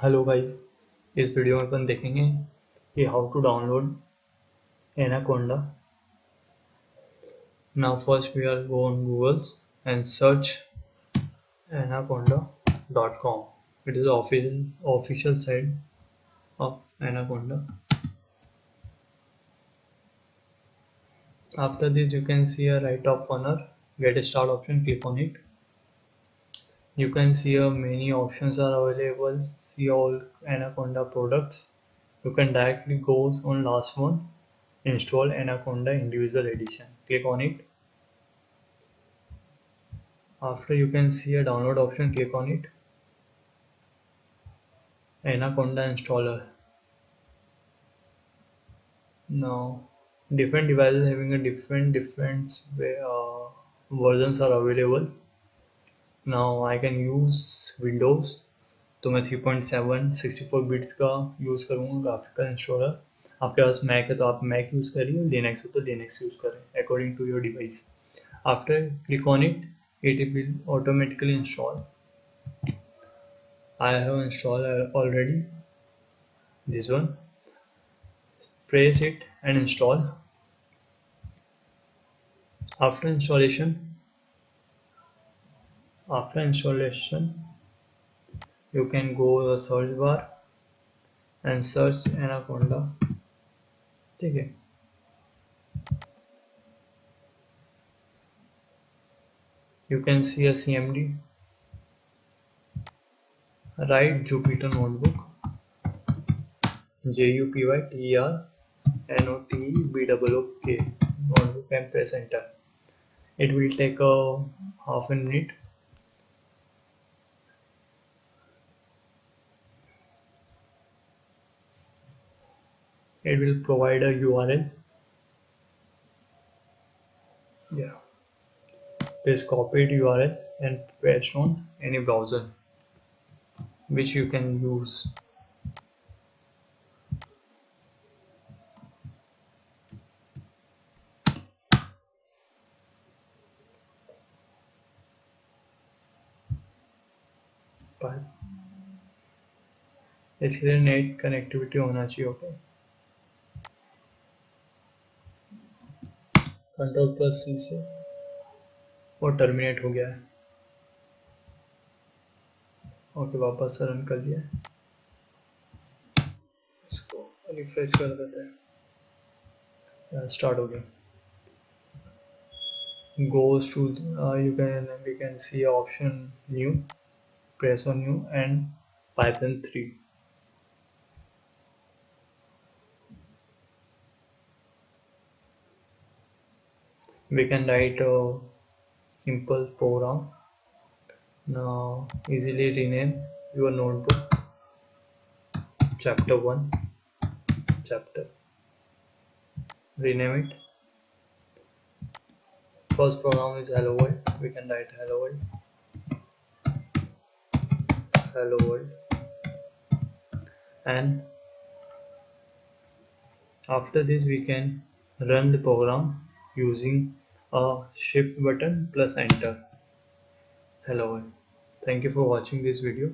Hello guys, इस video में अपन देखेंगे कि how to download Anaconda. Now first we are go on Google and search anaconda.com. It is the official site of Anaconda. After this you can see a right top corner get a start option, click on it. You can see many options are available, see all Anaconda products. You can directly go on last one, install Anaconda individual edition, click on it. After you can see a download option, click on it. Anaconda installer. Now different devices having a different versions are available. Now I can use Windows, तो मैं 3.7 64 bits का use करूँगा graphical installer. आपके पास Mac है तो आप Mac use करिए, Linux है तो लिनक्स यूज़ करें according to your device. After click on it, it will automatically install. I have installed already this one. Press it and install. After installation, you can go to the search bar and search Anaconda. ठीक है. You can see a CMD. Write Jupyter notebook. JUPYTER NOTEBOOK notebook and press enter. It will take a half a minute. It will provide a URL. Yeah. Just copy it URL and paste on any browser which you can use. इसके लिए net connectivity होना चाहिए. Okay, Ctrl+C से वो terminate हो गया है. Okay, वापस रन कर लिया. इसको रिफ्रेश कर देते हैं. स्टार्ट हो गया. Goes to we can see option new, press on new and Python 3. We can write a simple program. Now easily rename your notebook chapter 1 chapter. Rename it. First program is hello world. We can write hello world. Hello world. And after this we can run the program using a shift button plus enter. Hello world. Thank you for watching this video.